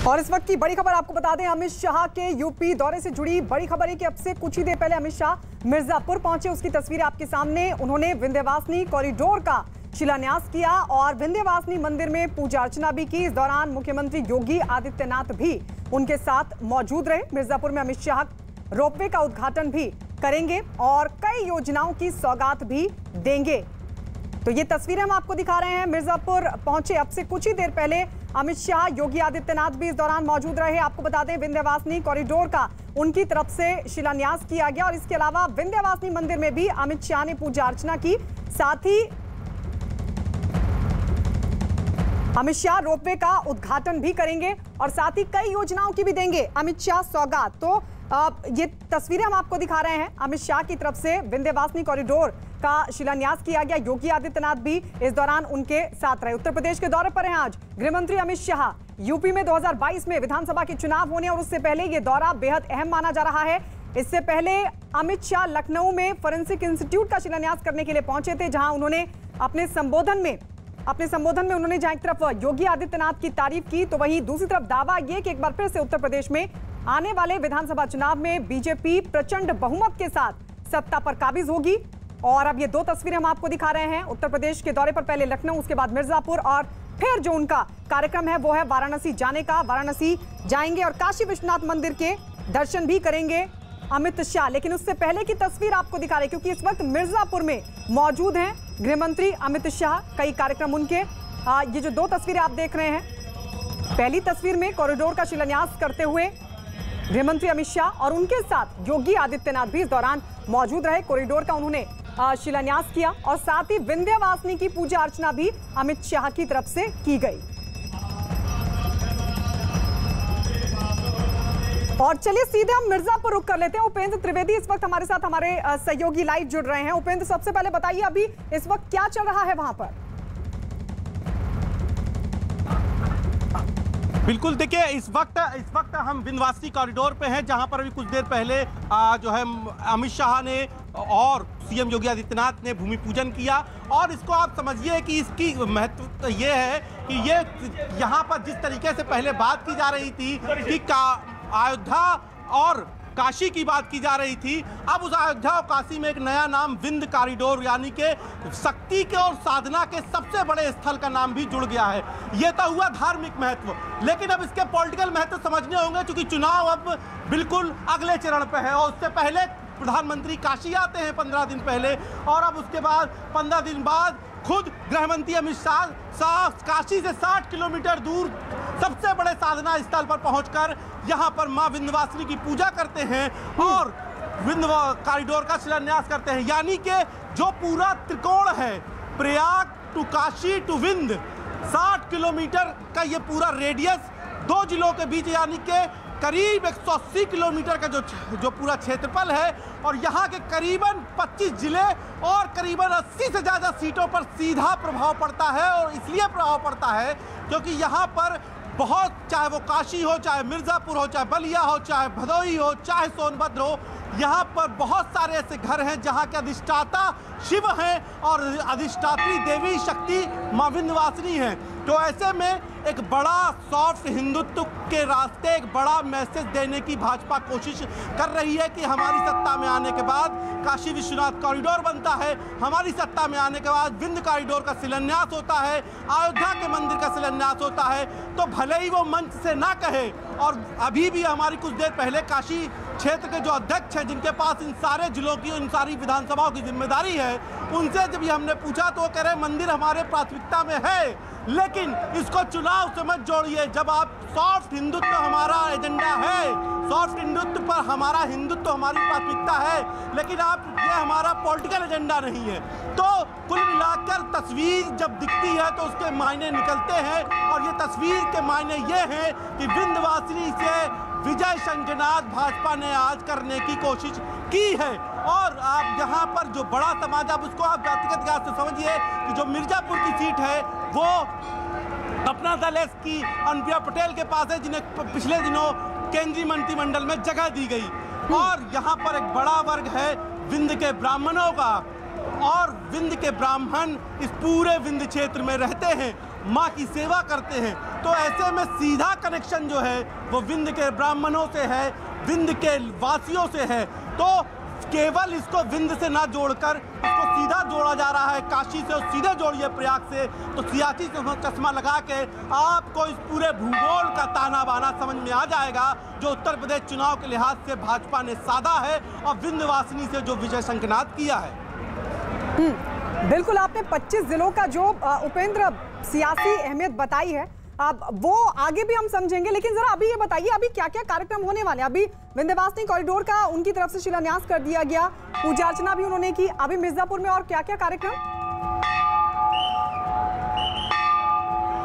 और इस वक्त की बड़ी खबर आपको बता दें, अमित शाह के यूपी दौरे से जुड़ी बड़ी खबर है कि अब से कुछ ही देर पहले अमित शाह मिर्जापुर पहुंचे। उसकी तस्वीर आपके सामने। उन्होंने विंध्यवासिनी कॉरिडोर का शिलान्यास किया और विंध्यवासिनी मंदिर में पूजा अर्चना भी की। इस दौरान मुख्यमंत्री योगी आदित्यनाथ भी उनके साथ मौजूद रहे। मिर्जापुर में अमित शाह रोपवे का उद्घाटन भी करेंगे और कई योजनाओं की सौगात भी देंगे। तो ये तस्वीरें हम आपको दिखा रहे हैं। मिर्जापुर पहुंचे अब से कुछ ही देर पहले अमित शाह। योगी आदित्यनाथ भी इस दौरान मौजूद रहे। आपको बता दें, विंध्यवासिनी कॉरिडोर का उनकी तरफ से शिलान्यास किया गया और इसके अलावा विंध्यवासिनी मंदिर में भी अमित शाह ने पूजा अर्चना की। साथ ही अमित शाह रोपवे का उद्घाटन भी करेंगे और साथ ही कई योजनाओं की भी देंगे अमित शाह सौगात। तो ये तस्वीरें हम आपको दिखा रहे हैं। अमित शाह की तरफ से विंध्यवासिनी कॉरिडोर का शिलान्यास किया गया। योगी आदित्यनाथ भी इस दौरान उनके साथ रहे। उत्तर प्रदेश के दौरे पर हैं आज गृहमंत्री अमित शाह। यूपी में 2022 में विधानसभा के चुनाव होने और उससे पहले ये दौरा बेहद अहम माना जा रहा है। इससे पहले अमित शाह लखनऊ में फोरेंसिक इंस्टीट्यूट का शिलान्यास करने के लिए पहुंचे थे, जहां उन्होंने अपने संबोधन में उन्होंने जहां एक तरफ योगी आदित्यनाथ की तारीफ की, तो वहीं दूसरी तरफ दावा यह कि एक बार फिर से उत्तर प्रदेश में आने वाले विधानसभा चुनाव में बीजेपी प्रचंड बहुमत के साथ सत्ता पर काबिज होगी। और अब ये दो तस्वीरें हम आपको दिखा रहे हैं। उत्तर प्रदेश के दौरे पर पहले लखनऊ, उसके बाद मिर्जापुर और फिर जो उनका कार्यक्रम है वो है वाराणसी जाने का। वाराणसी जाएंगे और काशी विश्वनाथ मंदिर के दर्शन भी करेंगे अमित शाह। लेकिन उससे पहले की तस्वीर आपको दिखा रहे, क्योंकि इस वक्त मिर्जापुर में मौजूद हैं गृहमंत्री अमित शाह। कई कार्यक्रम उनके, ये जो दो तस्वीरें आप देख रहे हैं, पहली तस्वीर में कॉरिडोर का शिलान्यास करते हुए गृहमंत्री अमित शाह और उनके साथ योगी आदित्यनाथ भी इस दौरान मौजूद रहे। कॉरिडोर का उन्होंने शिलान्यास किया और साथ ही विंध्यवासिनी की पूजा अर्चना भी अमित शाह की तरफ से की गई। और चलिए सीधे हम मिर्जापुर रुक कर लेते हैं। उपेंद्र त्रिवेदी इस वक्त हमारे साथ, हमारे सहयोगी लाइव जुड़ रहे हैं। उपेंद्र, सबसे पहले बताइए अभी इस वक्त क्या चल रहा है वहां पर? बिल्कुल, देखिए इस वक्त हम विंध्यवासिनी कॉरिडोर पे हैं, जहां पर अभी कुछ देर पहले जो है अमित शाह ने और सीएम योगी आदित्यनाथ ने भूमि पूजन किया। और इसको आप समझिए कि इसकी महत्व ये है कि ये यहाँ पर जिस तरीके से पहले बात की जा रही थी कि अयोध्या और काशी की बात की जा रही थी, अब उस अयोध्या और काशी में एक नया नाम विंध्य कॉरिडोर यानी कि शक्ति के और साधना के सबसे बड़े स्थल का नाम भी जुड़ गया है। ये तो हुआ धार्मिक महत्व, लेकिन अब इसके पॉलिटिकल महत्व समझने होंगे, क्योंकि चुनाव अब बिल्कुल अगले चरण पे है। और उससे पहले प्रधानमंत्री काशी आते हैं 15 दिन पहले, और अब उसके बाद 15 दिन बाद खुद गृहमंत्री अमित शाह काशी से 60 किलोमीटर दूर सबसे बड़े साधना स्थल पर पहुंचकर यहां पर मां विंध्यवासिनी की पूजा करते हैं और विंध्य कॉरिडोर का शिलान्यास करते हैं। यानी कि जो पूरा त्रिकोण है, Prayag to Kashi to Vindhya, 60 kilometre का ये पूरा रेडियस दो जिलों के बीच, यानी कि करीब 180 किलोमीटर का जो पूरा क्षेत्रफल है, और यहाँ के करीबन 25 जिले और करीबन 80 से ज़्यादा सीटों पर सीधा प्रभाव पड़ता है। और इसलिए प्रभाव पड़ता है क्योंकि यहाँ पर बहुत, चाहे वो काशी हो, चाहे मिर्ज़ापुर हो, चाहे बलिया हो, चाहे भदोही हो, चाहे सोनभद्र हो, यहाँ पर बहुत सारे ऐसे घर हैं जहाँ के अधिष्ठाता शिव हैं और अधिष्ठात्री देवी शक्ति मां विंध्यवासिनी हैं। तो ऐसे में एक बड़ा सॉफ्ट हिंदुत्व के रास्ते एक बड़ा मैसेज देने की भाजपा कोशिश कर रही है कि हमारी सत्ता में आने के बाद काशी विश्वनाथ कॉरिडोर बनता है, हमारी सत्ता में आने के बाद विंध्य कॉरिडोर का शिलान्यास होता है, अयोध्या के मंदिर का शिलान्यास होता है। तो भले ही वो मंच से ना कहे, और अभी भी हमारी कुछ देर पहले काशी क्षेत्र के जो अध्यक्ष हैं, जिनके पास इन सारे जिलों की, इन सारी विधानसभाओं की जिम्मेदारी है, उनसे जब हमने पूछा तो वो कह रहे मंदिर हमारे प्राथमिकता में है, लेकिन इसको चुनाव से मत जोड़िए। जब आप सॉफ्ट हिंदुत्व हमारा एजेंडा है, सॉफ्ट हिंदुत्व पर हमारा हिंदुत्व हमारी प्राथमिकता है, लेकिन आप ये हमारा पॉलिटिकल एजेंडा नहीं है। तो कुल मिलाकर तस्वीर जब दिखती है तो उसके मायने निकलते हैं, और ये तस्वीर के मायने ये हैं कि विंध्यवासिनी से विजय शंखनाद भाजपा ने आज करने की कोशिश की है। और आप यहाँ पर जो बड़ा समाज, आप उसको आप व्यक्तिगत लिहाज से समझिए कि जो मिर्जापुर की सीट है वो अपना दल की अनुप्रिया पटेल के पास है, जिन्हें पिछले दिनों केंद्रीय मंत्रिमंडल में जगह दी गई। और यहाँ पर एक बड़ा वर्ग है विंध्य के ब्राह्मणों का, और विंध्य के ब्राह्मण इस पूरे विंध्य क्षेत्र में रहते हैं। माँ की सेवा करते हैं। तो ऐसे में सीधा कनेक्शन जो है वो विंध्य के ब्राह्मणों से है, विंध्य के वासियों से है। तो केवल इसको विंध्य से ना जोड़कर इसको सीधा जोड़ा जा रहा है काशी से, और सीधे जोड़िए प्रयाग से, तो सियासी से चश्मा लगा के आपको इस पूरे भूगोल का ताना बाना समझ में आ जाएगा जो उत्तर प्रदेश चुनाव के लिहाज से भाजपा ने साधा है और विंध्यवासिनी से जो विजय शंखनाद किया है। बिल्कुल, आपने 25 जिलों का जो उपेंद्र सियासी अहमियत बताई है, अब वो आगे भी हम समझेंगे, लेकिन जरा अभी ये बताइए अभी क्या क्या कार्यक्रम होने वाले हैं। अभी विंध्यवासिनी कॉरिडोर का उनकी तरफ से शिलान्यास कर दिया गया, पूजा अर्चना भी उन्होंने की, अभी मिर्जापुर में और क्या क्या कार्यक्रम?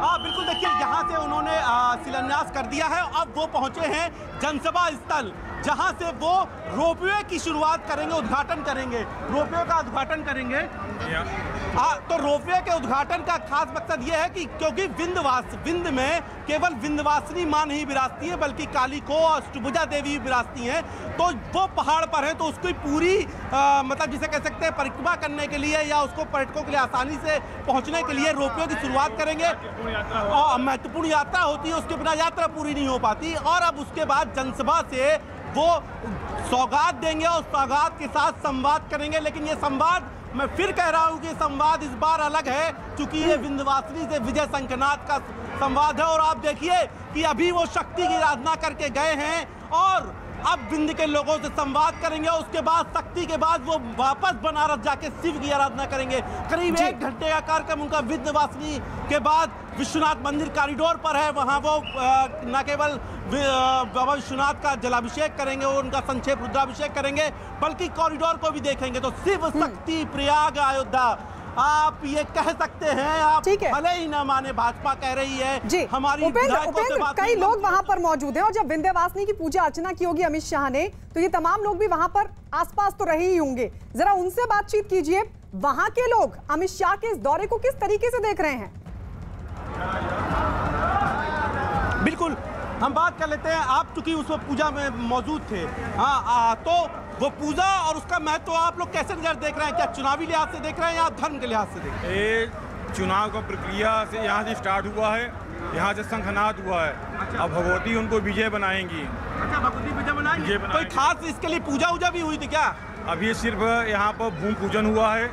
हाँ बिल्कुल, देखिए यहाँ से उन्होंने शिलान्यास कर दिया है। अब वो पहुंचे हैं जनसभा स्थल, जहां से वो रोपवे की शुरुआत करेंगे, उद्घाटन करेंगे, रोपवे का उद्घाटन करेंगे। तो रोपवे के उद्घाटन का खास मकसद ये है कि क्योंकि विंध्य में केवल विंध्यवासिनी मां नहीं विराजती है, बल्कि कालिको और अष्टभुजा देवी विराजती हैं। तो वो पहाड़ पर है, तो उसकी पूरी मतलब जिसे कह सकते हैं परिक्रमा करने के लिए या उसको पर्यटकों के लिए आसानी से पहुंचने के लिए रोपवे की शुरुआत करेंगे। और महत्वपूर्ण यात्रा होती है, उसके बिना यात्रा पूरी नहीं हो पाती। और अब उसके बाद जनसभा से वो सौगात देंगे और सौगात के साथ संवाद करेंगे। लेकिन ये संवाद, मैं फिर कह रहा हूं कि संवाद इस बार अलग है, क्योंकि ये विंध्यवासिनी से विजय शंखनाद का संवाद है। और आप देखिए कि अभी वो शक्ति की आराधना करके गए हैं और अब विंध्य के लोगों से संवाद करेंगे। उसके बाद शक्ति के बाद वो वापस बनारस जाके शिव की आराधना करेंगे। करीब 1 घंटे का कार्यक्रम उनका विंध्यवासिनी के बाद विश्वनाथ मंदिर कॉरिडोर पर है। वहाँ वो न केवल बाबा विश्वनाथ का जलाभिषेक करेंगे और उनका संक्षेप रुद्राभिषेक करेंगे, बल्कि कॉरिडोर को भी देखेंगे। तो शिव शक्ति प्रयाग अयोध्या, आप ये कह सकते हैं, आप भले ही ना माने, भाजपा कह रही है हमारी कई लोग वहां पर मौजूद हैं। और जब विंध्यवासिनी की पूजा अर्चना की होगी अमित शाह ने, तो ये तमाम लोग भी वहां पर आसपास तो रहे ही होंगे। जरा उनसे बातचीत कीजिए, वहां के लोग अमित शाह के इस दौरे को किस तरीके से देख रहे हैं? बिल्कुल, हम बात कर लेते हैं। आप चूंकि उस पूजा में मौजूद थे, हाँ, तो वो पूजा और उसका महत्व आप लोग कैसे नजर देख रहे हैं? क्या चुनावी लिहाज से देख रहे हैं या धर्म के लिहाज से देख रहे हैं? ये चुनाव का प्रक्रिया से यहाँ से स्टार्ट हुआ है, यहाँ से शंखनाद हुआ है। अच्छा। अब भगवती उनको विजय बनाएंगी। अच्छा, भगवती विजय बनाएंगी। कोई खास इसके लिए पूजा उजा भी हुई थी क्या? अभी सिर्फ यहाँ पर भूमि पूजन हुआ है।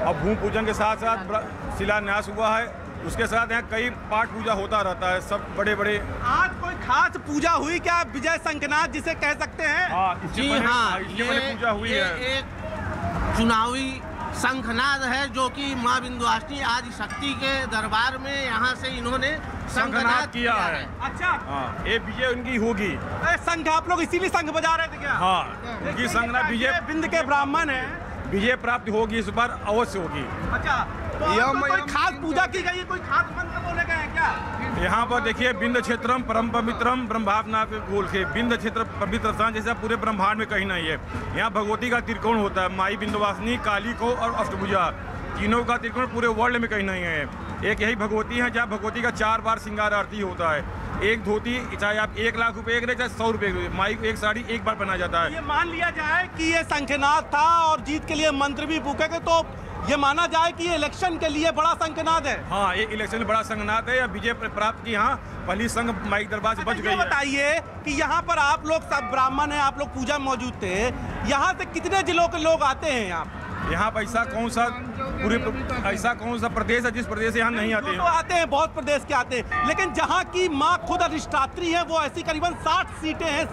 अब भूमि पूजन के साथ साथ शिलान्यास हुआ है। उसके साथ यहाँ कई पाठ पूजा होता रहता है, सब बड़े बड़े। आज कोई खास पूजा हुई क्या विजय शंखनाद जिसे कह सकते हैं? जी हाँ, ये पूजा हुई है। एक चुनावी शंखनाद है जो कि माँ विंध्यवासिनी आदि शक्ति के दरबार में यहाँ से इन्होंने शंखनाद किया है। अच्छा, ये विजय उनकी होगी। शंख आप लोग इसीलिए शंख बजा रहे थे क्या? हाँ, उनकी शंखनाद विजय, विंध्य के ब्राह्मण है, विजय प्राप्त होगी, इस बार अवश्य होगी। अच्छा, तो कोई खास पूजा की गई है, कोई खास मंत्र बोले गए हैं क्या? यहाँ पर देखिए, विंध्य क्षेत्रम परम पवित्रम ब्रह्मावना के बोल के विंध्य क्षेत्र पवित्र स्थान जैसा पूरे ब्रह्मांड में कहीं नहीं है। यहाँ भगवती का त्रिकोण होता है, माई विंध्यवासिनी, काली को और अष्टभुजा, तीनों का त्रिकोण पूरे वर्ल्ड में कहीं नहीं है। एक यही भगवती है जहाँ भगवती का 4 बार श्रृंगार आरती होता है। एक धोती चाहे आप 1 लाख रुपए चाहे 100 रुपए, माई को एक साड़ी 1 बार पहना जाता है। ये मान लिया जाए कि ये शंखनाद था और जीत के लिए मंत्र भी फूकेंगे, तो ये माना जाए कि ये इलेक्शन के लिए बड़ा शंखनाद है। हाँ, ये इलेक्शन में बड़ा शंखनाद है। या विजय प्राप्त की, हाँ, पहली संघ माई दरबार से बच गई है। बताइए कि यहाँ पर आप लोग सब ब्राह्मण हैं, आप लोग पूजा में मौजूद थे, यहाँ से कितने जिलों के लोग आते हैं? यहाँ पर ऐसा कौन सा प्रदेश है जिस प्रदेश से यहाँ नहीं आते हैं? तो आते हैं, बहुत प्रदेश के आते हैं, लेकिन जहाँ की माँ खुद अधिष्ठात्री है वो ऐसी करीबन 60 सीटें हैं,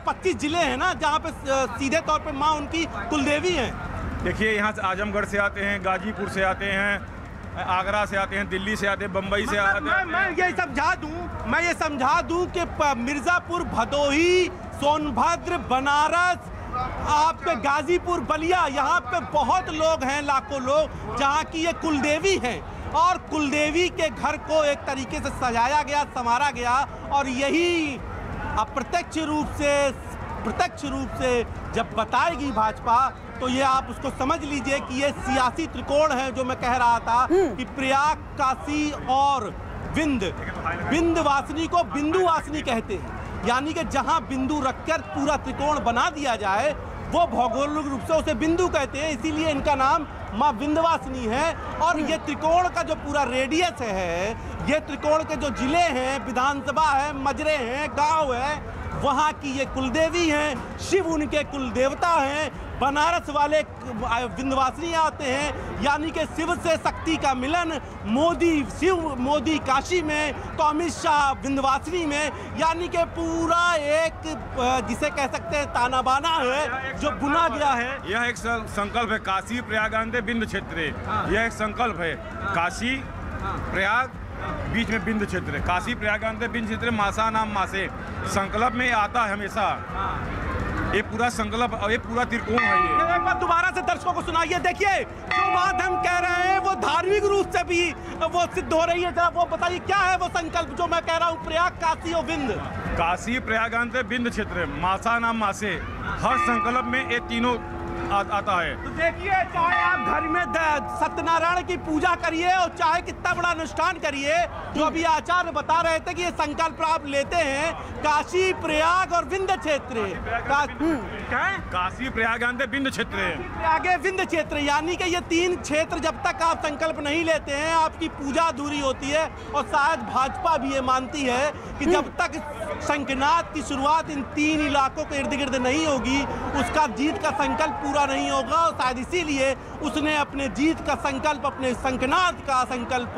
25 जिले हैं ना, जहाँ पे सीधे तौर पे माँ उनकी कुलदेवी हैं। देखिए, यहाँ से आजमगढ़ से आते हैं, गाजीपुर से आते हैं, आगरा से आते हैं, दिल्ली से आते हैं, बम्बई से आते हैं। मैं ये समझा दूं कि मिर्जापुर, भदोही, सोनभद्र, बनारस, आपके गाजीपुर, बलिया, यहाँ पे बहुत लोग हैं, लाखों लोग, जहाँ की ये कुलदेवी हैं। और कुलदेवी के घर को एक तरीके से सजाया गया, संवारा गया, और यही अप्रत्यक्ष रूप से जब बताएगी भाजपा, तो ये आप उसको समझ लीजिए कि ये सियासी त्रिकोण है जो मैं कह रहा था कि प्रयाग, काशी और विंध्यवासिनी को बिंदुवासिनी कहते हैं। यानी कि जहां बिंदु रखकर पूरा त्रिकोण बना दिया जाए, वो भौगोलिक रूप से उसे बिंदु कहते हैं, इसीलिए इनका नाम माँ विंध्यवासिनी है। और ये त्रिकोण का जो पूरा रेडियस है, ये त्रिकोण के जो जिले हैं, विधानसभा है, मजरे हैं, गांव है, वहाँ की ये कुलदेवी हैं, शिव उनके कुल देवता हैं। बनारस वाले विंध्यवासिनी आते हैं, यानी कि शिव से शक्ति का मिलन। मोदी शिव, मोदी काशी में, तो अमित शाह विंध्यवासिनी में, यानी कि पूरा एक जिसे कह सकते हैं ताना बाना है जो बुना गया है। यह एक संकल्प है, काशी प्रयागांते विंध्य क्षेत्र। यह एक संकल्प है, काशी प्रयाग बीच में विंध्य क्षेत्र, काशी प्रयागांते विंध्य क्षेत्र, मासा नाम मासे। संकल्प में आता है हमेशा, ये पूरा संकल्प और ये पूरा त्रिकोण है। ये एक बार दोबारा से दर्शकों को सुनाइए। देखिए जो बात हम कह रहे हैं वो धार्मिक रूप से भी वो सिद्ध हो रही है। जरा वो बताइए क्या है वो संकल्प जो मैं कह रहा हूँ, प्रयाग, काशी और विंध्य। काशी प्रयागांते विंध्य क्षेत्र, मासा नाम मासे। हर संकल्प में ये तीनों आता है। तो देखिए, चाहे आप घर में सत्यनारायण की पूजा करिए और चाहे कितना बड़ा अनुष्ठान करिए, जो अभी आचार्य बता रहे थे कि ये संकल्प आप लेते हैं काशी, प्रयाग और विंध्य क्षेत्र। काशी प्रयागांते विंध्य क्षेत्र, आगे विंध्य क्षेत्र, यानी कि ये तीन क्षेत्र जब तक आप संकल्प नहीं लेते हैं आपकी पूजा अधूरी होती है। और शायद भाजपा भी ये मानती है कि जब तक शंखनाद की शुरुआत इन तीन इलाकों के इर्द गिर्द नहीं होगी, उसका जीत का संकल्प पूरा नहीं होगा। और शायद इसीलिए उसने अपने जीत का संकल्प, अपने शंखनाद का संकल्प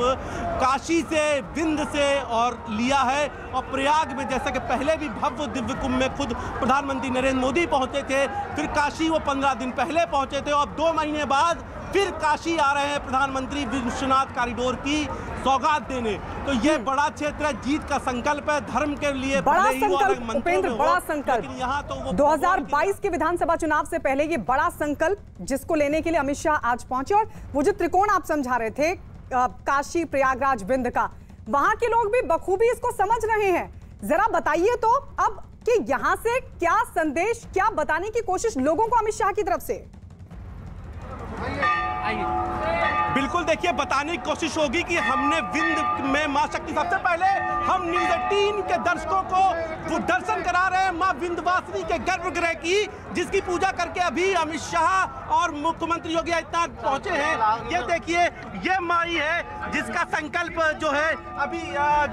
काशी से, विंध्य से और लिया है। और प्रयाग में जैसा कि पहले भी भव्य दिव्य कुंभ में खुद प्रधानमंत्री नरेंद्र मोदी पहुंचे थे, फिर काशी वो 15 दिन पहले पहुंचे थे, और 2 महीने बाद फिर काशी आ रहे हैं प्रधानमंत्री विश्वनाथ कॉरिडोर की सौगात देने। तो ये बड़ा क्षेत्र है, जीत का संकल्प है, धर्म के लिए बड़ा संकल्प। उपेंद्र, बड़ा संकल्प। यहाँ तो वो 2022 के विधानसभा चुनाव से पहले ये बड़ा संकल्प जिसको लेने के लिए अमित शाह आज पहुंचे। और वो जो त्रिकोण आप समझा रहे थे काशी, प्रयागराज, विंध्य का, वहां के लोग भी बखूबी इसको समझ रहे हैं। जरा बताइए तो अब कि यहां से क्या संदेश, क्या बताने की कोशिश लोगों को अमित शाह की तरफ से? बिल्कुल, देखिए बताने की कोशिश होगी कि हमने विंध्य में मां शक्ति, सबसे पहले हम न्यूज़ 18 के दर्शकों को वो दर्शन करा रहे हैं मां विंध्यवासिनी के गर्भगृह की, जिसकी पूजा करके अभी अमित शाह और मुख्यमंत्री योगी आदित्यनाथ पहुंचे हैं। ये देखिए, ये माई है जिसका संकल्प जो है अभी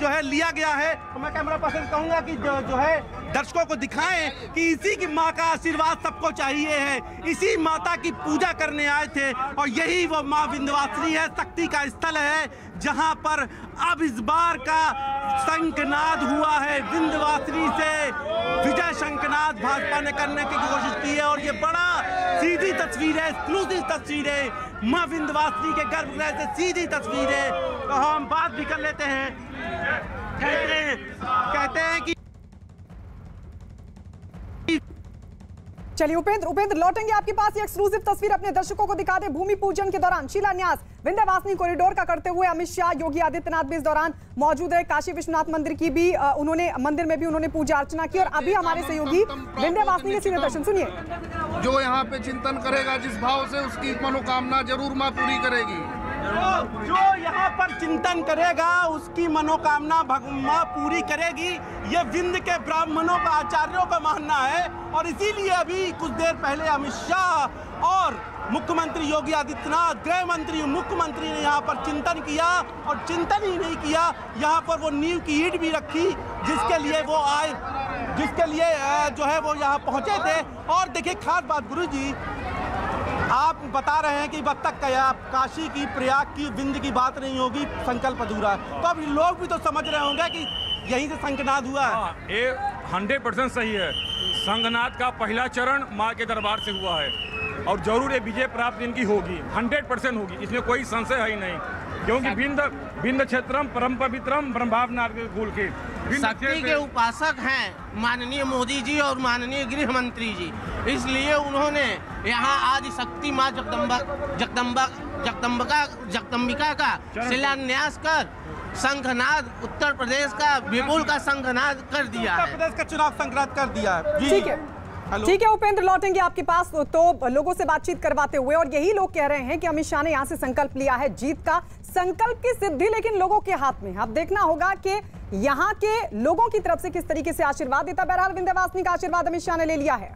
जो है लिया गया है। तो मैं कैमरा पर्सन कहूंगा कि जो है दर्शकों को दिखाएं कि इसी की मां का आशीर्वाद सबको चाहिए है, इसी माता की पूजा करने आए थे। और यही वो मां विंध्यवासिनी है, शक्ति का स्थल है, जहां पर अब इस बार का शंखनाद हुआ है। विंध्यवासिनी से विजय शंखनाद भाजपा ने करने की कोशिश की है। और ये बड़ा सीधी तस्वीर है, एक्सक्लूसिव तस्वीर है, मां विंध्यवासिनी के गर्भगृह से सीधी तस्वीर है। तो हम बात भी कर लेते हैं। कहते हैं कि चलिए उपेंद्र लौटेंगे आपके पास। ये एक्सक्लूसिव तस्वीर अपने दर्शकों को दिखा दे। भूमि पूजन के दौरान शिलान्यास विंध्यवासिनी कॉरिडोर का करते हुए अमित शाह, योगी आदित्यनाथ भी इस दौरान मौजूद है। काशी विश्वनाथ मंदिर की भी मंदिर में भी उन्होंने पूजा अर्चना की। और अभी हमारे सहयोगी विंध्यवासिनी के सीधे दर्शन सुनिए। जो यहाँ पे चिंतन करेगा जिस भाव से, उसकी मनोकामना जरूर माँ पूरी करेगी। जो यहाँ पर चिंतन करेगा उसकी मनोकामना मां पूरी करेगी, ये विंध्य के ब्राह्मणों का, आचार्यों का मानना है। और इसीलिए अभी कुछ देर पहले अमित शाह और मुख्यमंत्री योगी आदित्यनाथ, गृह मंत्री, मुख्यमंत्री ने यहाँ पर चिंतन किया। और चिंतन ही नहीं किया, यहाँ पर वो नींव की ईंट भी रखी जिसके लिए वो आए, जिसके लिए जो है वो यहाँ पहुँचे थे। और देखिए खास बात, गुरु जी आप बता रहे हैं कि जब तक काशी की, प्रयाग की, विंध्य की बात नहीं होगी संकल्प अधूरा है। तो अब लोग भी तो समझ रहे होंगे कि यहीं से शंखनाद हुआ है। ये 100% सही है। शंखनाद का पहला चरण माँ के दरबार से हुआ है और जरूर ये विजय प्राप्त इनकी होगी, 100% होगी, इसमें कोई संशय है ही नहीं। क्योंकि विंध्य क्षेत्रम परम पवित्रम ब्रह्मावनाथ के कुल के शक्ति के उपासक हैं माननीय मोदी जी और माननीय गृह मंत्री जी, इसलिए उन्होंने यहाँ आदि शक्ति माँ जगदम्बिका का शिलान्यास कर शंखनाद, उत्तर प्रदेश का विपुल का शंखनाद कर दिया है, उत्तर प्रदेश का चुनाव संक्रांत कर दिया है। ठीक है, ठीक है उपेंद्र, लौटेंगे आपके पास तो लोगों से बातचीत करवाते हुए। और यही लोग कह रहे हैं कि अमित शाह ने यहाँ से संकल्प लिया है जीत का, संकल्प की सिद्धि लेकिन लोगों के हाथ में। अब देखना होगा कि यहाँ के लोगों की तरफ से किस तरीके से आशीर्वाद देता। बहरहाल विंध्यवासिनी का आशीर्वाद अमित शाह ने ले लिया है।